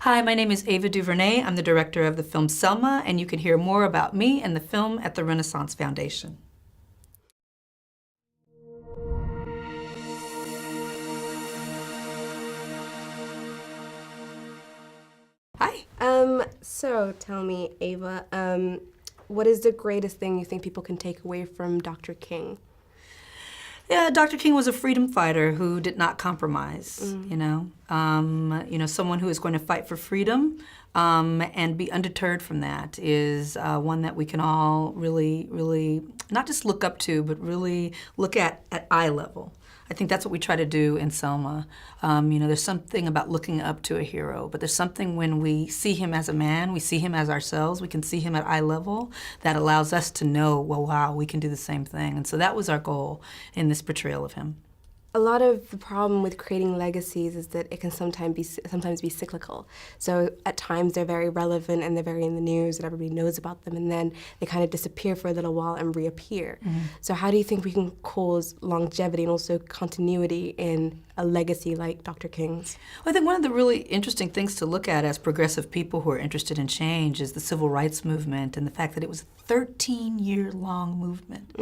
Hi, my name is Ava DuVernay. I'm the director of the film Selma, and you can hear more about me and the film at the Renaissance Foundation. Hi. So tell me, Ava, what is the greatest thing you think people can take away from Dr. King? Yeah, Dr. King was a freedom fighter who did not compromise, someone who is going to fight for freedom and be undeterred from that is one that we can all really not just look up to, but really look at eye level. I think that's what we try to do in Selma. There's something about looking up to a hero, but there's something when we see him as a man, we see him as ourselves, we can see him at eye level, that allows us to know, well, wow, we can do the same thing. And so that was our goal in this portrayal of him. A lot of the problem with creating legacies is that it can sometimes be cyclical. So at times they're very relevant and they're very in the news and everybody knows about them, and then they kind of disappear for a little while and reappear. So how do you think we can cause longevity and also continuity in a legacy like Dr. King's? Well, I think one of the really interesting things to look at as progressive people who are interested in change is the civil rights movement and the fact that it was a 13-year-long movement.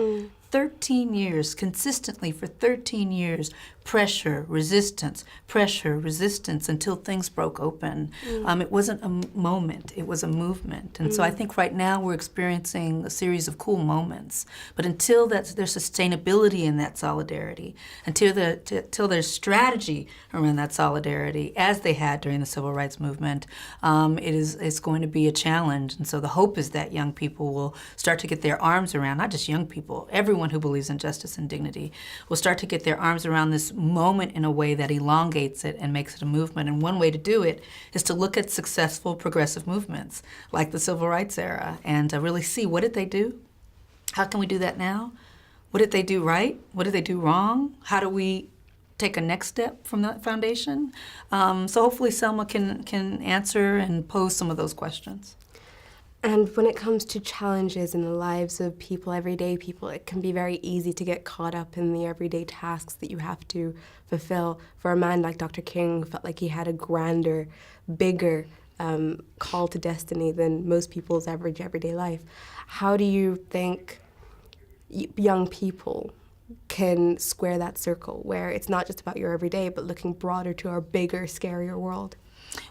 13 years, consistently for 13 years, pressure, resistance, until things broke open. It wasn't a moment, it was a movement. And so I think right now we're experiencing a series of cool moments. But until there's sustainability in that solidarity, until there's strategy around that solidarity, as they had during the civil rights movement, it's going to be a challenge. And so the hope is that young people will start to get their arms around, not just young people, everyone who believes in justice and dignity will start to get their arms around this moment in a way that elongates it and makes it a movement. And one way to do it is to look at successful progressive movements like the civil rights era and really see, what did they do? How can we do that now? What did they do right? What did they do wrong? How do we take a next step from that foundation? So hopefully Selma can answer and pose some of those questions. And when it comes to challenges in the lives of people, everyday people, it can be very easy to get caught up in the everyday tasks that you have to fulfill. For a man like Dr. King, who felt like he had a grander, bigger call to destiny than most people's average everyday life, how do you think young people can square that circle where it's not just about your everyday, but looking broader to our bigger, scarier world?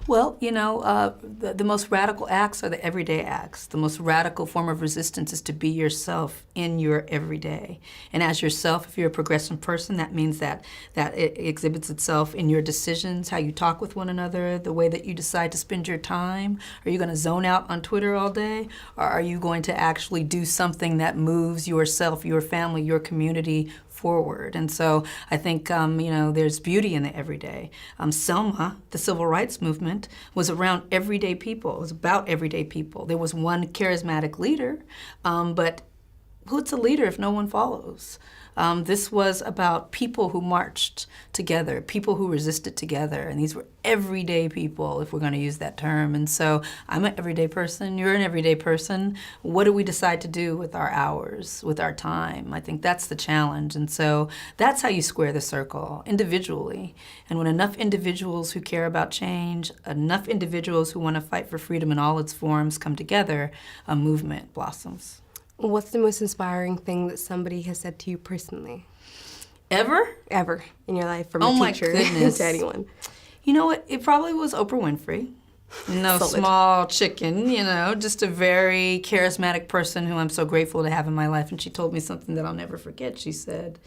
Well, the most radical acts are the everyday acts. The most radical form of resistance is to be yourself in your everyday. And as yourself, if you're a progressive person, that means that it exhibits itself in your decisions, how you talk with one another, the way that you decide to spend your time. Are you going to zone out on Twitter all day? Or are you going to actually do something that moves yourself, your family, your community forward? And so I think, there's beauty in the everyday. Selma, the civil rights movement, was around everyday people. It was about everyday people. There was one charismatic leader, but who's a leader if no one follows? This was about people who marched together, people who resisted together, and these were everyday people, if we're going to use that term. And so I'm an everyday person, you're an everyday person. What do we decide to do with our hours, with our time? I think that's the challenge. And so that's how you square the circle, individually. And when enough individuals who care about change, enough individuals who want to fight for freedom in all its forms come together, a movement blossoms. What's the most inspiring thing that somebody has said to you personally? Ever? Ever in your life, from a teacher to anyone? You know what? It probably was Oprah Winfrey. No Solid. small chicken, just a very charismatic person who I'm so grateful to have in my life. And she told me something that I'll never forget. She said,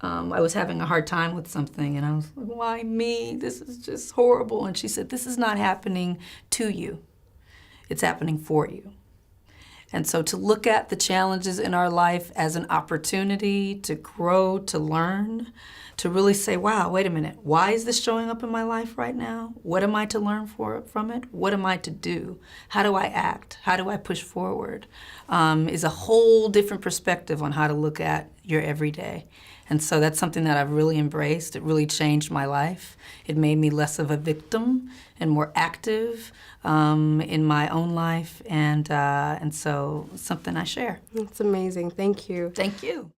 I was having a hard time with something, and I was like, why me? This is just horrible. And she said, this is not happening to you. It's happening for you. And so to look at the challenges in our life as an opportunity to grow, to learn, to really say, wow, wait a minute, why is this showing up in my life right now? What am I to learn from it? What am I to do? How do I act? How do I push forward? Is a whole different perspective on how to look at your everyday. And so that's something that I've really embraced. It really changed my life. It made me less of a victim and more active in my own life. And so something I share. That's amazing. Thank you. Thank you.